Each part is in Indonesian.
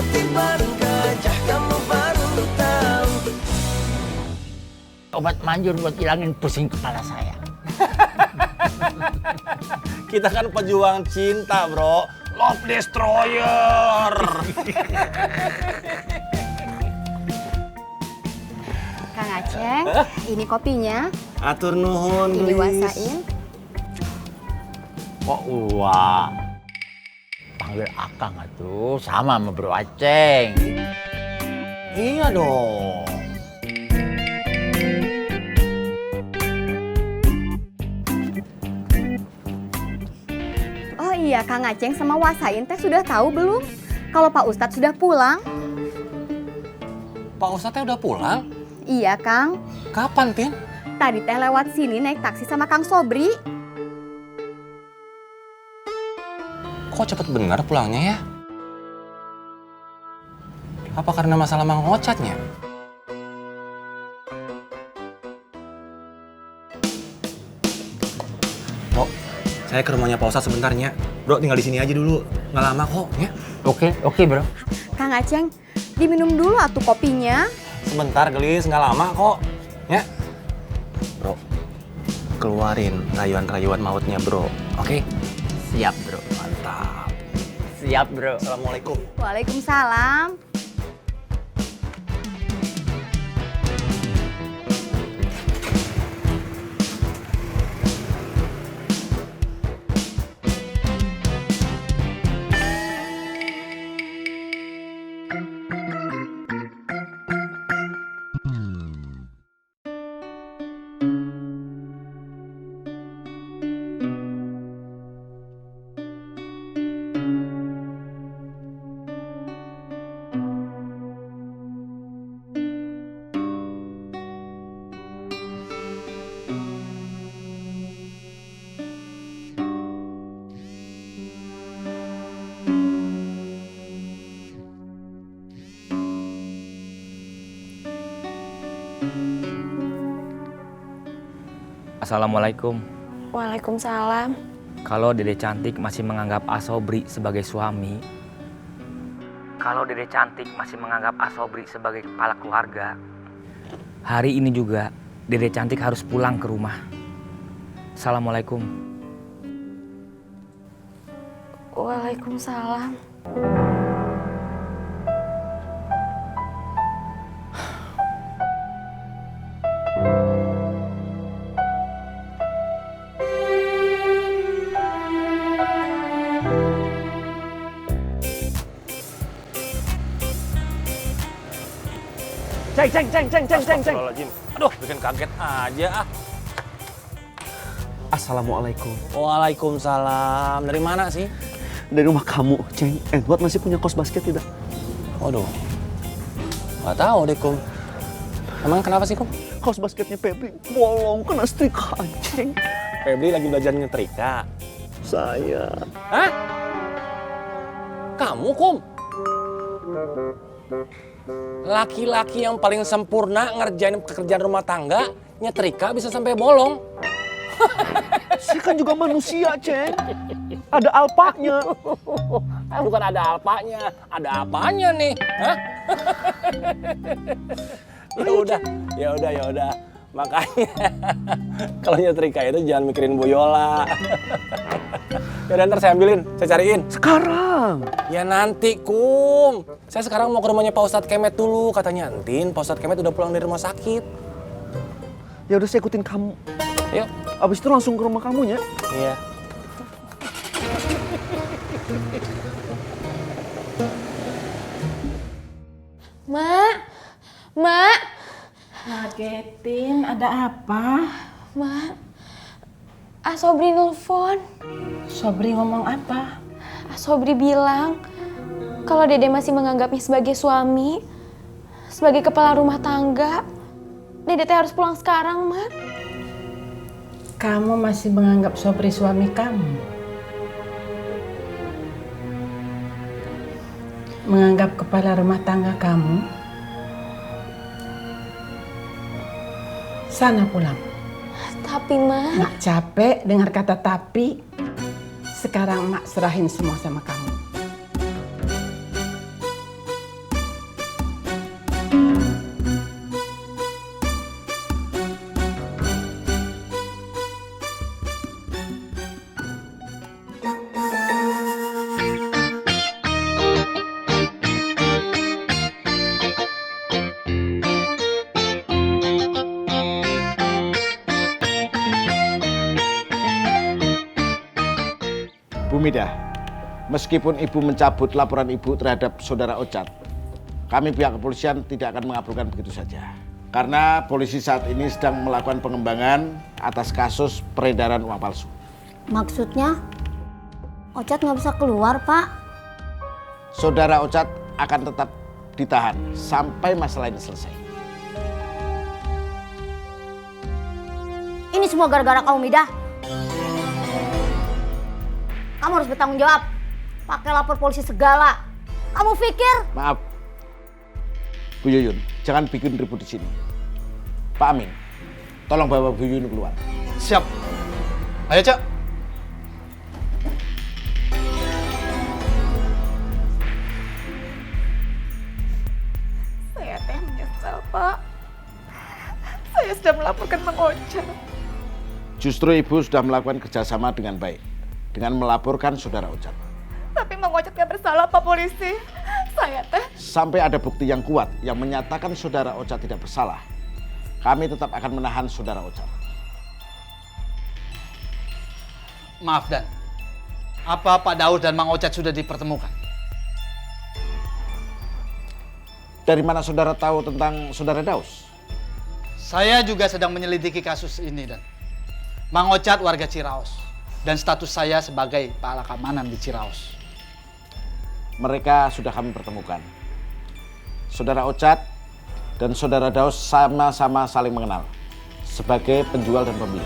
seperti barang gajah kamu baru tahu. Obat manjur buat hilangin pusing kepala saya. Kita kan pejuang cinta, bro. Love Destroyer. Kang Aceng, ini kopinya. Atur nuhun, Ini Lis. wasain. Kok uang? Panggil Akang atuh, sama sama Bro Aceng. Iya dong. Oh iya, Kang Aceng sama wasain teh sudah tahu belum? Kalau Pak Ustadz sudah pulang? Pak Ustadz udah pulang? Iya, Kang. Kapan, Tin? Tadi teh lewat sini naik taksi sama Kang Sobri. Kok cepet bener pulangnya ya? Apa karena masalah Mang Ocatnya? Bro, saya ke rumahnya Pak Ustadz sebentarnya. Bro, tinggal di sini aja dulu. Nggak lama kok, ya? Oke Bro. Kang Aceng, diminum dulu atuh kopinya. Sebentar, Gelis. Nggak lama kok. Ya? Bro, keluarin rayuan-rayuan mautnya, bro. Oke? Siap Bro. Mantap. Siap Bro. Assalamualaikum. Waalaikumsalam. Assalamualaikum. Waalaikumsalam. Kalau Dede Cantik masih menganggap Asobri sebagai suami, kalau Dede Cantik masih menganggap Asobri sebagai kepala keluarga, hari ini juga Dede Cantik harus pulang ke rumah. Assalamualaikum. Waalaikumsalam. Ceng. Astagfirullahaladzim. Aduh, bikin kaget aja ah. Assalamualaikum. Waalaikumsalam. Dari mana sih? Dari rumah kamu, Ceng. Edward masih punya kos basket tidak? Waduh. Nggak tahu deh, Kum. Emang kenapa sih, Kum? Kos basketnya Febri bolong, kena setrika, Ceng. Febri lagi belajar nyetrika. Saya. Hah? Kamu, Kum? Laki-laki yang paling sempurna ngerjain pekerjaan rumah tangga, nyetrika bisa sampai bolong. Saya kan juga manusia, Ceng. Ada alpanya. Bukan ada alpanya, ada apanya nih? Hah? Ya udah. Makanya kalau nyetrika itu jangan mikirin Bu Yola. Yaudah ntar saya ambilin, saya cariin. Sekarang. Ya nanti, Kum. Saya sekarang mau ke rumahnya Pak Ustadz Kemet dulu. Katanya Entin, Pak Ustadz Kemet udah pulang dari rumah sakit. Ya udah saya ikutin kamu. Yuk. Abis itu langsung ke rumah kamu ya. Iya. Mak. Ngagetin, ada apa? Mak. Asobri nelfon. Sobri ngomong apa? Asobri bilang kalau Dede masih menganggapnya sebagai suami, sebagai kepala rumah tangga. Dede teh harus pulang sekarang, Mak. Kamu masih menganggap Sobri suami kamu? Menganggap kepala rumah tangga kamu? Sana pulang. Tapi, Mak. Mak capek dengar kata tapi. Sekarang Mak serahin semua sama kamu. Umidah, meskipun ibu mencabut laporan ibu terhadap saudara Ocat, kami pihak kepolisian tidak akan mengabulkan begitu saja. Karena polisi saat ini sedang melakukan pengembangan atas kasus peredaran uang palsu. Maksudnya, Ocat nggak bisa keluar, Pak. Saudara Ocat akan tetap ditahan sampai masalah ini selesai. Ini semua gara-gara kamu, Midah. Kamu harus bertanggung jawab. Pakai lapor polisi segala. Kamu pikir? Maaf, Bu Yuyun, jangan bikin ribut di sini. Pak Amin, tolong bawa Bu Yuyun keluar. Siap. Ayo, Cak. Saya teh menyesal, Pak. Saya sudah melaporkan Mang Ocat. Justru ibu sudah melakukan kerjasama dengan baik, dengan melaporkan saudara Ocat. Tapi Mang Ocat gak bersalah, Pak Polisi. Saya teh... Sampai ada bukti yang kuat yang menyatakan saudara Ocat tidak bersalah, kami tetap akan menahan saudara Ocat. Maaf Dan, apa Pak Daud dan Mang Ocat sudah dipertemukan? Dari mana saudara tahu tentang saudara Daus? Saya juga sedang menyelidiki kasus ini Dan. Mang Ocat warga Ciraos dan status saya sebagai kepala keamanan di Ciraos. Mereka sudah kami pertemukan. Saudara Ocat dan saudara Daus sama-sama saling mengenal sebagai penjual dan pembeli.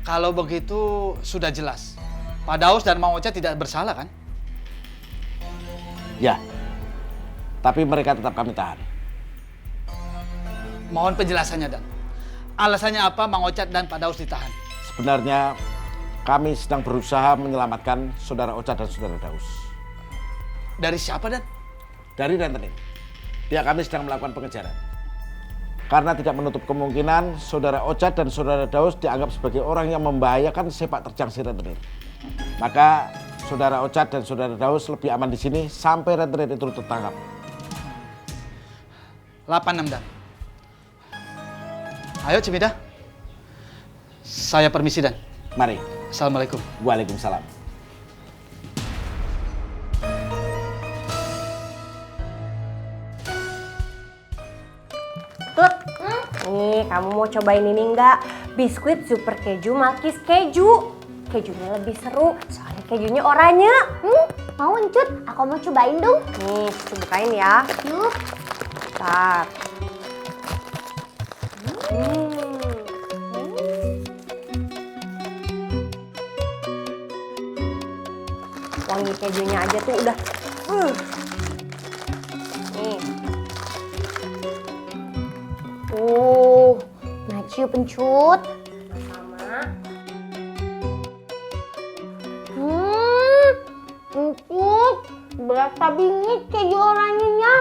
Kalau begitu sudah jelas, Pak Daus dan Mang Ocat tidak bersalah kan? Ya, tapi mereka tetap kami tahan. Mohon penjelasannya Dan. Alasannya apa Mang Ocat dan Pak Daus ditahan? Sebenarnya kami sedang berusaha menyelamatkan saudara Ocat dan saudara Daus. Dari siapa Dan? Dari rentenir. Pihak kami sedang melakukan pengejaran. Karena tidak menutup kemungkinan saudara Ocat dan saudara Daus dianggap sebagai orang yang membahayakan sepak terjang si rentenir. Maka saudara Ocat dan saudara Daus lebih aman di sini sampai rentenir itu tertangkap. 86 Dan. Ayo Cimida. Saya permisi Dan. Mari. Assalamualaikum. Waalaikumsalam. Tut, nih kamu mau cobain ini enggak? Biskuit super keju malkis keju. Kejunya lebih seru, soalnya kejunya oranye. Mau Encut? Aku mau cobain dong. Nih, Cucu bukain ya. Yuk. Bentar. Wangi kejunya aja tuh udah. Nih. Naciu Pencut. Sama. Encut, berasa bingit keju oranyenya.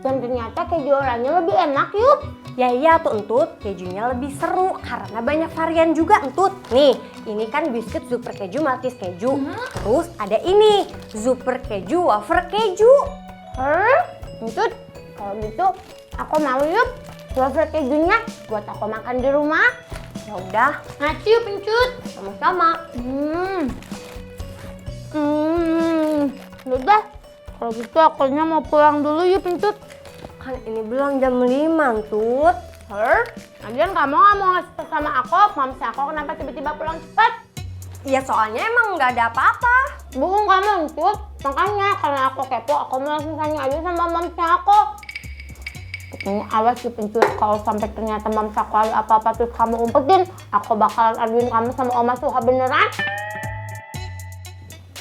Dan ternyata keju oranye lebih enak yuk. Ya iya tuh Entut, kejunya lebih seru karena banyak varian juga Entut. Nih, ini kan biskuit super keju malkis keju. Terus ada ini, super keju wafer keju. Encut, kalau gitu aku mau yuk. Wafer kejunya buat aku makan di rumah. Ya udah, Naciu Pencut. sama-sama. Udah, kalau gitu akunya mau pulang dulu yuk Pencut. Kan ini belum jam 5 Entut. Lagian kamu nggak mau ngasih tau sama aku, mamsi aku kenapa tiba-tiba pulang cepat? Ya soalnya emang nggak ada apa-apa. Bohong kamu Entut. Makanya karena aku kepo, aku mau langsung tanya aja sama mamsi aku. Pokoknya awas sih Pencut, kalau sampai ternyata mamsi aku ada apa-apa terus kamu umpetin, aku bakalan aduin kamu sama Oma Suha beneran.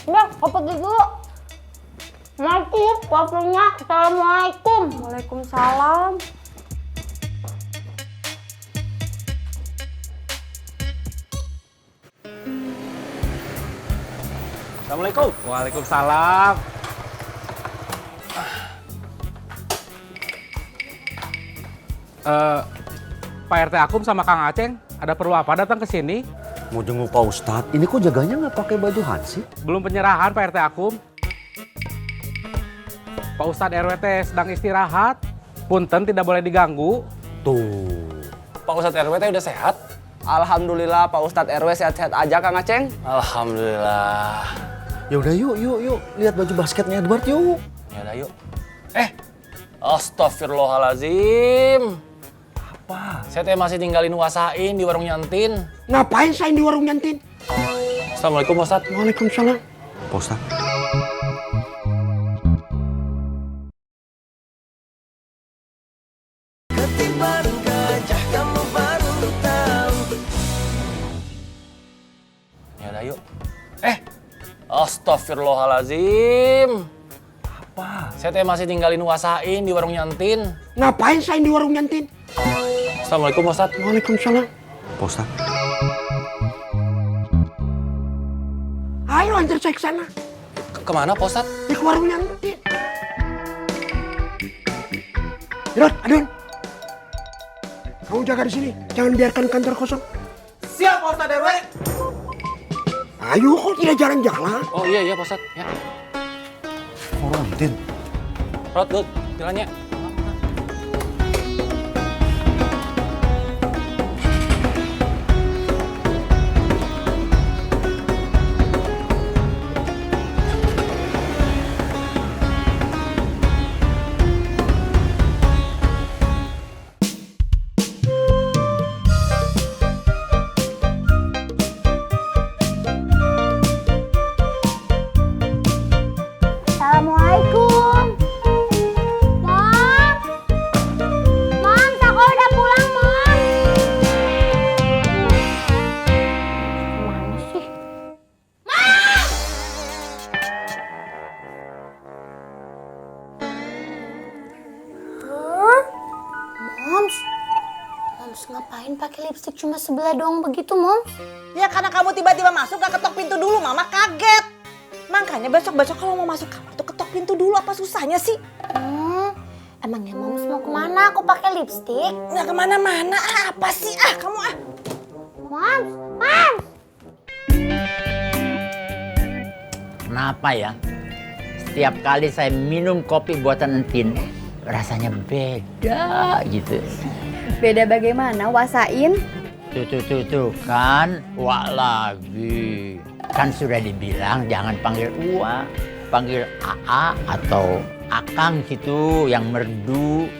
Udah, aku pergi dulu. Mati ya wafernya. Assalamualaikum. Waalaikumsalam. Assalamualaikum. Waalaikumsalam. Pak RT Akum sama Kang Aceng, ada perlu apa datang ke sini? Mau jenguk Pak Ustadz, ini kok jaganya nggak pakai baju hansip? Belum penyerahan Pak RT Akum. Pak Ustadz RWT sedang istirahat. Punten tidak boleh diganggu. Tuh. Pak Ustadz RW udah sehat? Alhamdulillah Pak Ustadz RW sehat-sehat aja Kang Aceng. Alhamdulillah. Ya udah yuk. Lihat baju basketnya Edward yuk. Ya udah yuk. Astagfirullahalazim. Apa? Saya teh masih tinggalin wasain di warung nyantin. Ngapain saya di warung nyantin? Assalamualaikum Ustaz. Waalaikumsalam. Pak Ustaz. Ketiban gajah kamu baru tahu. Ya udah yuk. Astagfirullahalazim. Apa? Saya teh masih tinggalin wasain di warung nyantin. Ngapain saya di warung nyantin? Assalamualaikum Ustaz. Waalaikumsalam. Pak Ustaz. Ayo antar saya ke sana. Kemana Pak Ustaz? Di warung nyantin. Edward, Adun. Kamu jaga di sini. Jangan biarkan kantor kosong. Siap Pak Ustaz RW. Ayo, kok tidak jalan-jalan? Oh iya Pak Ustaz. Ya. Warung nyantin. Rod, Dut, jalannya. Assalamualaikum. Mom, Sako udah pulang, Mom. Mana sih? Moms, ngapain pakai lipstik cuma sebelah doang begitu, Moms? Ya karena kamu tiba-tiba masuk gak ketok pintu dulu, Mama kaget. Makanya besok-besok kalau mau masuk kamar tuh ketok pintu dulu, apa susahnya sih? Emangnya Moms mau kemana? Aku pakai lipstik. Nggak kemana-mana, apa sih? Kamu Moms. Kenapa ya? Setiap kali saya minum kopi buatan Entin, rasanya beda gitu. Beda bagaimana, Wasain? Tuh kan, Wak lagi. Kan sudah dibilang jangan panggil Wak, panggil AA atau Akang gitu yang merdu.